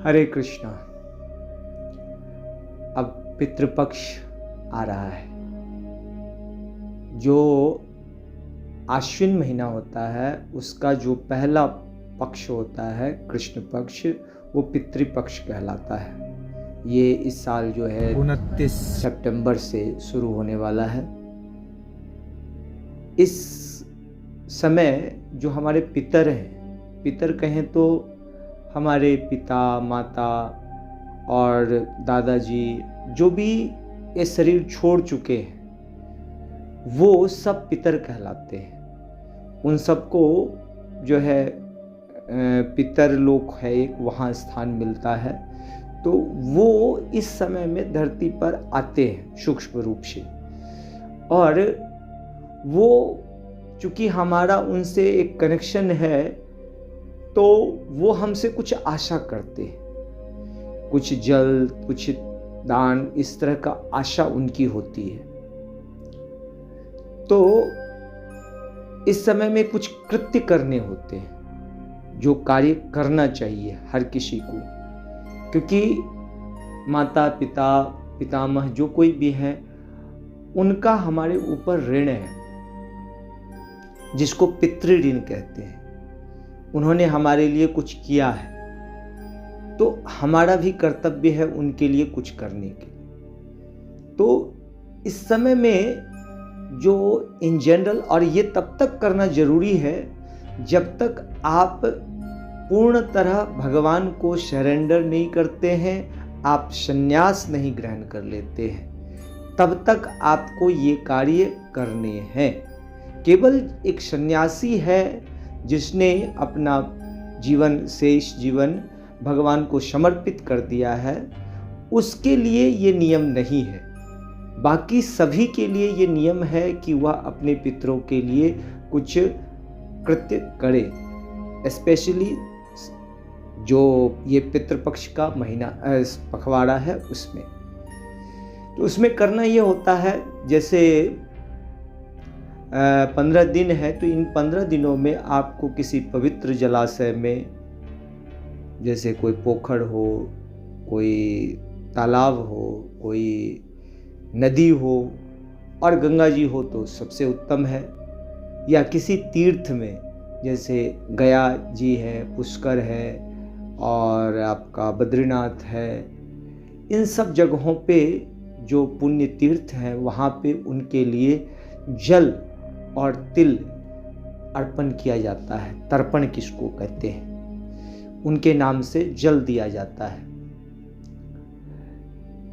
हरे कृष्णा। अब पितृपक्ष आ रहा है। जो आश्विन महीना होता है उसका जो पहला पक्ष होता है कृष्ण पक्ष, वो पितृपक्ष कहलाता है। ये इस साल जो है 29 सितंबर से शुरू होने वाला है। इस समय जो हमारे पितर हैं, पितर कहें तो हमारे पिता माता और दादाजी जो भी ये शरीर छोड़ चुके हैं, वो सब पितर कहलाते हैं। उन सबको जो है पितर लोक है एक, वहाँ स्थान मिलता है। तो वो इस समय में धरती पर आते हैं सूक्ष्म रूप से, और वो चूँकि हमारा उनसे एक कनेक्शन है तो वो हमसे कुछ आशा करते हैं, कुछ जल, कुछ दान, इस तरह का आशा उनकी होती है। तो इस समय में कुछ कृत्य करने होते हैं जो कार्य करना चाहिए हर किसी को, क्योंकि माता पिता पितामह जो कोई भी है उनका हमारे ऊपर ऋण है, जिसको पितृ ऋण कहते हैं। उन्होंने हमारे लिए कुछ किया है तो हमारा भी कर्तव्य है उनके लिए कुछ करने के। तो इस समय में जो इन जनरल, और ये तब तक करना जरूरी है जब तक आप पूर्ण तरह भगवान को सरेंडर नहीं करते हैं, आप संन्यास नहीं ग्रहण कर लेते हैं, तब तक आपको ये कार्य करने हैं। केवल एक सन्यासी है जिसने अपना जीवन, शेष जीवन भगवान को समर्पित कर दिया है, उसके लिए ये नियम नहीं है। बाकी सभी के लिए ये नियम है कि वह अपने पितरों के लिए कुछ कृत्य करे। स्पेशली जो ये पितृपक्ष का महीना पखवाड़ा है उसमें, तो उसमें करना ये होता है, जैसे 15 दिन है तो इन 15 दिनों में आपको किसी पवित्र जलाशय में, जैसे कोई पोखर हो, कोई तालाब हो, कोई नदी हो, और गंगा जी हो तो सबसे उत्तम है, या किसी तीर्थ में जैसे गया जी है, पुष्कर है और आपका बद्रीनाथ है, इन सब जगहों पे जो पुण्य तीर्थ हैं वहाँ पे उनके लिए जल और तिल अर्पण किया जाता है। तर्पण किसको कहते हैं, उनके नाम से जल दिया जाता है।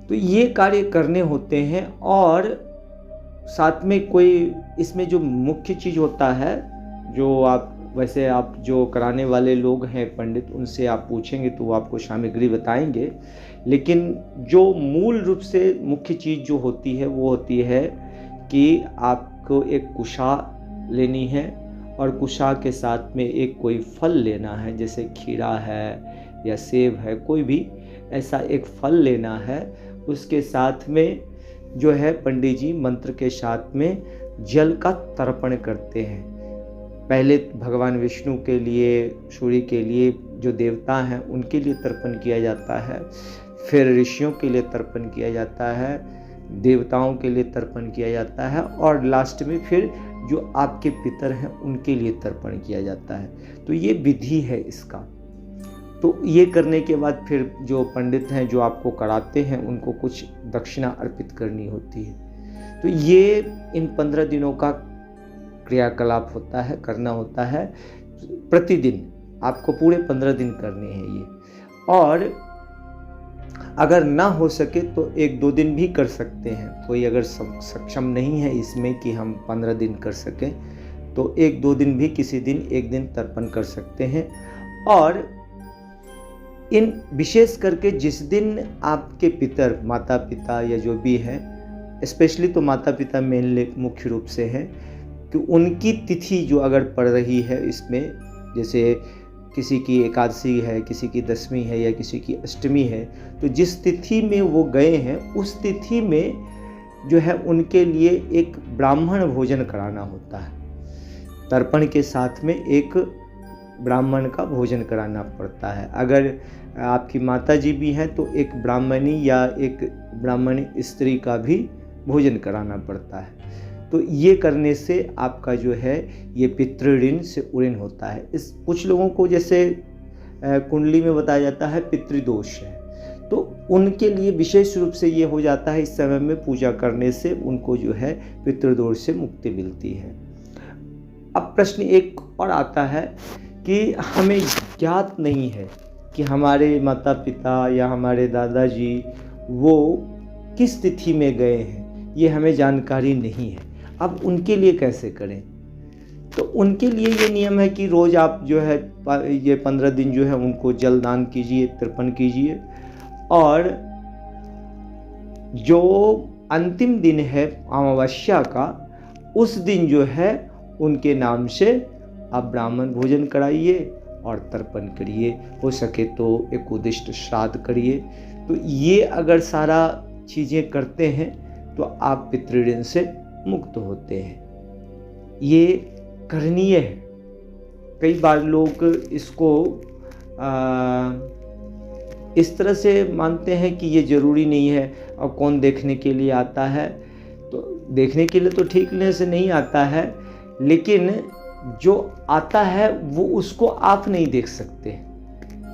तो ये कार्य करने होते हैं। और साथ में कोई इसमें जो मुख्य चीज़ होता है, जो आप वैसे आप जो कराने वाले लोग हैं पंडित, उनसे आप पूछेंगे तो वो आपको सामग्री बताएंगे, लेकिन जो मूल रूप से मुख्य चीज़ जो होती है वो होती है कि आपको एक कुशा लेनी है, और कुशा के साथ में एक कोई फल लेना है, जैसे खीरा है या सेब है, कोई भी ऐसा एक फल लेना है। उसके साथ में जो है पंडित जी मंत्र के साथ में जल का तर्पण करते हैं। पहले भगवान विष्णु के लिए, सूर्य के लिए, जो देवता हैं उनके लिए तर्पण किया जाता है, फिर ऋषियों के लिए तर्पण किया जाता है, देवताओं के लिए तर्पण किया जाता है, और लास्ट में फिर जो आपके पितर हैं उनके लिए तर्पण किया जाता है। तो ये विधि है इसका। तो ये करने के बाद फिर जो पंडित हैं जो आपको कराते हैं उनको कुछ दक्षिणा अर्पित करनी होती है। तो ये इन 15 दिनों का क्रियाकलाप होता है, करना होता है प्रतिदिन। आपको पूरे 15 दिन करने हैं ये, और अगर ना हो सके तो 1-2 दिन भी कर सकते हैं। कोई अगर सक्षम नहीं है इसमें कि हम 15 दिन कर सकें, तो 1-2 दिन भी किसी दिन 1 दिन तर्पण कर सकते हैं। और इन विशेष करके जिस दिन आपके पितर, माता पिता या जो भी है, स्पेशली तो माता पिता मेनली मुख्य रूप से है, कि उनकी तिथि जो अगर पड़ रही है इसमें, जैसे किसी की एकादशी है, किसी की दशमी है या किसी की अष्टमी है, तो जिस तिथि में वो गए हैं उस तिथि में जो है उनके लिए एक ब्राह्मण भोजन कराना होता है। तर्पण के साथ में एक ब्राह्मण का भोजन कराना पड़ता है। अगर आपकी माता जी भी हैं तो एक ब्राह्मणी या एक ब्राह्मणी स्त्री का भी भोजन कराना पड़ता है। तो ये करने से आपका जो है ये पितृऋण से ऋण होता है। इस कुछ लोगों को जैसे कुंडली में बताया जाता है पितृदोष है, तो उनके लिए विशेष रूप से ये हो जाता है, इस समय में पूजा करने से उनको जो है पितृदोष से मुक्ति मिलती है। अब प्रश्न एक और आता है कि हमें ज्ञात नहीं है कि हमारे माता पिता या हमारे दादाजी वो किस तिथि में गए हैं, ये हमें जानकारी नहीं है। अब उनके लिए कैसे करें? तो उनके लिए ये नियम है कि रोज़ आप जो है ये 15 दिन जो है उनको जल दान कीजिए, तर्पण कीजिए, और जो अंतिम दिन है अमावस्या का, उस दिन जो है उनके नाम से आप ब्राह्मण भोजन कराइए और तर्पण करिए। हो सके तो एक उद्दिष्ट श्राद्ध करिए। तो ये अगर सारा चीज़ें करते हैं तो आप पितृऋण से मुक्त होते हैं। ये करणीय है। कई बार लोग इसको इस तरह से मानते हैं कि ये ज़रूरी नहीं है, और कौन देखने के लिए आता है। तो देखने के लिए तो ठीक से नहीं आता है, लेकिन जो आता है वो उसको आप नहीं देख सकते।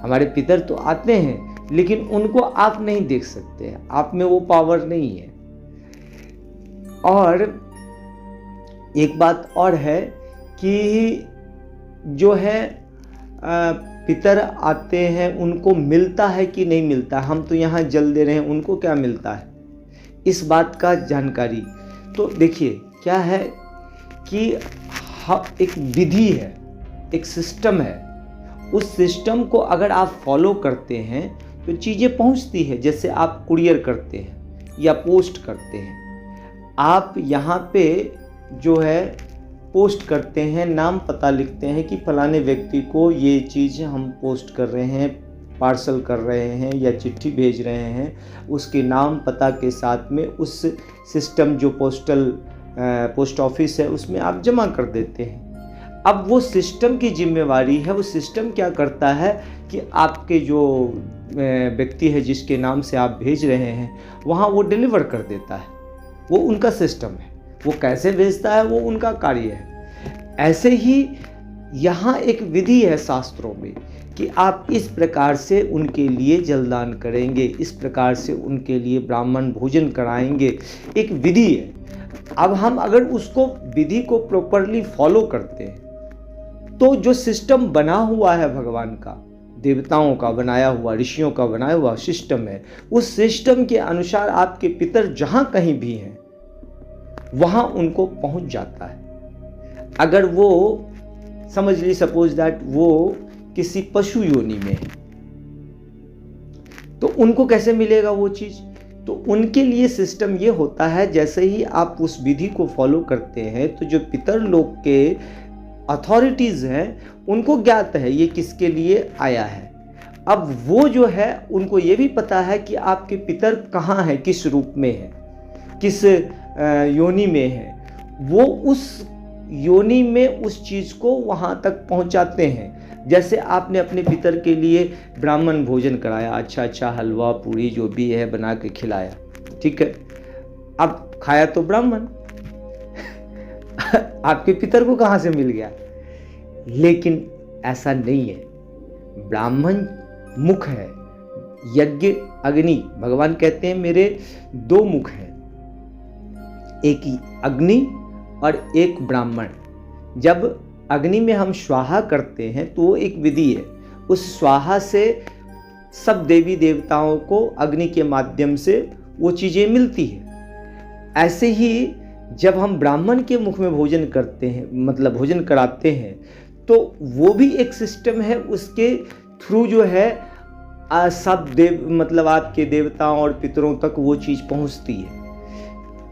हमारे पितर तो आते हैं, लेकिन उनको आप नहीं देख सकते, आप में वो पावर नहीं है। और एक बात और है कि जो है पितर आते हैं, उनको मिलता है कि नहीं मिलता। हम तो यहाँ जल दे रहे हैं, उनको क्या मिलता है, इस बात का जानकारी। तो देखिए क्या है कि एक विधि है, एक सिस्टम है। उस सिस्टम को अगर आप फॉलो करते हैं तो चीज़ें पहुंचती है। जैसे आप कुरियर करते हैं या पोस्ट करते हैं, आप यहाँ पे जो है पोस्ट करते हैं, नाम पता लिखते हैं कि फलाने व्यक्ति को ये चीज़ हम पोस्ट कर रहे हैं, पार्सल कर रहे हैं या चिट्ठी भेज रहे हैं। उसके नाम पता के साथ में उस सिस्टम जो पोस्ट ऑफिस है उसमें आप जमा कर देते हैं। अब वो सिस्टम की जिम्मेवारी है। वो सिस्टम क्या करता है कि आपके जो व्यक्ति है जिसके नाम से आप भेज रहे हैं वहाँ वो डिलीवर कर देता है। वो उनका सिस्टम है। वो कैसे भेजता है वो उनका कार्य है। ऐसे ही यहाँ एक विधि है शास्त्रों में कि आप इस प्रकार से उनके लिए जलदान करेंगे, इस प्रकार से उनके लिए ब्राह्मण भोजन कराएंगे। एक विधि है। अब हम अगर उसको विधि को प्रॉपरली फॉलो करते हैं तो जो सिस्टम बना हुआ है भगवान का, देवताओं का बनाया हुआ, ऋषियों का बनाया हुआ सिस्टम है, उस सिस्टम के अनुसार आपके पितर जहाँ कहीं भी हैं वहाँ उनको पहुँच जाता है। अगर वो समझ ली सपोज दैट वो किसी पशु योनि में है तो उनको कैसे मिलेगा वो चीज़? तो उनके लिए सिस्टम ये होता है, जैसे ही आप उस विधि को फॉलो करते हैं तो जो पितर लोग के अथॉरिटीज़ हैं उनको ज्ञात है ये किसके लिए आया है। अब वो जो है उनको ये भी पता है कि आपके पितर कहाँ हैं, किस रूप में है, किस योनि में है। वो उस योनि में उस चीज़ को वहाँ तक पहुँचाते हैं। जैसे आपने अपने पितर के लिए ब्राह्मण भोजन कराया, अच्छा हलवा पूरी जो भी है बना के खिलाया, ठीक है। अब खाया तो ब्राह्मण आपके पितर को कहाँ से मिल गया? लेकिन ऐसा नहीं है। ब्राह्मण मुख है, यज्ञ अग्नि। भगवान कहते हैं मेरे 2 मुख हैं, एक अग्नि और एक ब्राह्मण। जब अग्नि में हम स्वाहा करते हैं तो वो एक विधि है। उस स्वाहा से सब देवी देवताओं को अग्नि के माध्यम से वो चीज़ें मिलती है। ऐसे ही जब हम ब्राह्मण के मुख में भोजन करते हैं, मतलब भोजन कराते हैं, तो वो भी एक सिस्टम है। उसके थ्रू जो है सब देव मतलब आपके देवताओं और पितरों तक वो चीज़ पहुंचती है।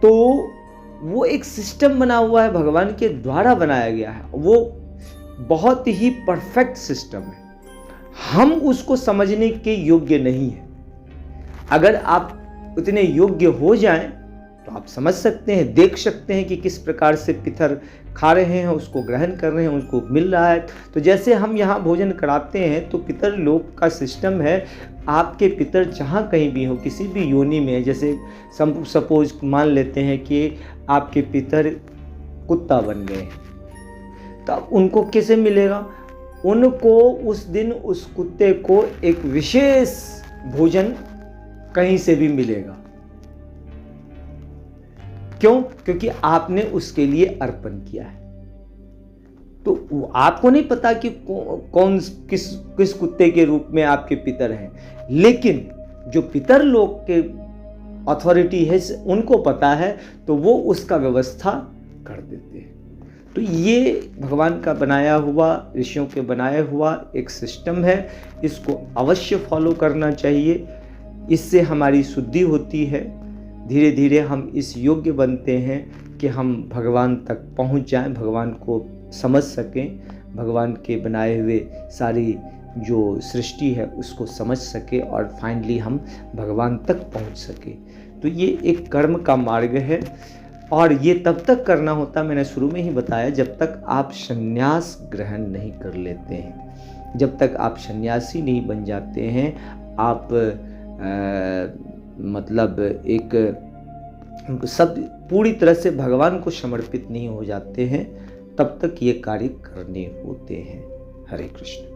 तो वो एक सिस्टम बना हुआ है, भगवान के द्वारा बनाया गया है। वो बहुत ही परफेक्ट सिस्टम है। हम उसको समझने के योग्य नहीं है। अगर आप उतने योग्य हो जाएं तो आप समझ सकते हैं, देख सकते हैं कि किस प्रकार से पितर खा रहे हैं, उसको ग्रहण कर रहे हैं, उसको मिल रहा है। तो जैसे हम यहाँ भोजन कराते हैं तो पितर लोक का सिस्टम है, आपके पितर जहाँ कहीं भी हो, किसी भी योनि में, जैसे सपोज मान लेते हैं कि आपके पितर कुत्ता बन गए, तब उनको कैसे मिलेगा? उनको उस दिन उस कुत्ते को एक विशेष भोजन कहीं से भी मिलेगा। क्यों? क्योंकि आपने उसके लिए अर्पण किया है। तो आपको नहीं पता कि कौन किस कुत्ते के रूप में आपके पितर हैं, लेकिन जो पितर लोग के अथॉरिटी है उनको पता है, तो वो उसका व्यवस्था कर देते हैं। तो ये भगवान का बनाया हुआ, ऋषियों के बनाया हुआ एक सिस्टम है, इसको अवश्य फॉलो करना चाहिए। इससे हमारी शुद्धि होती है, धीरे धीरे हम इस योग्य बनते हैं कि हम भगवान तक पहुंच जाएं, भगवान को समझ सकें, भगवान के बनाए हुए सारी जो सृष्टि है उसको समझ सके और फाइनली हम भगवान तक पहुंच सके। तो ये एक कर्म का मार्ग है और ये तब तक करना होता, मैंने शुरू में ही बताया, जब तक आप संन्यास ग्रहण नहीं कर लेते हैं, जब तक आप सन्यासी नहीं बन जाते हैं, आप मतलब एक सब पूरी तरह से भगवान को समर्पित नहीं हो जाते हैं, तब तक ये कार्य करने होते हैं। हरे कृष्ण।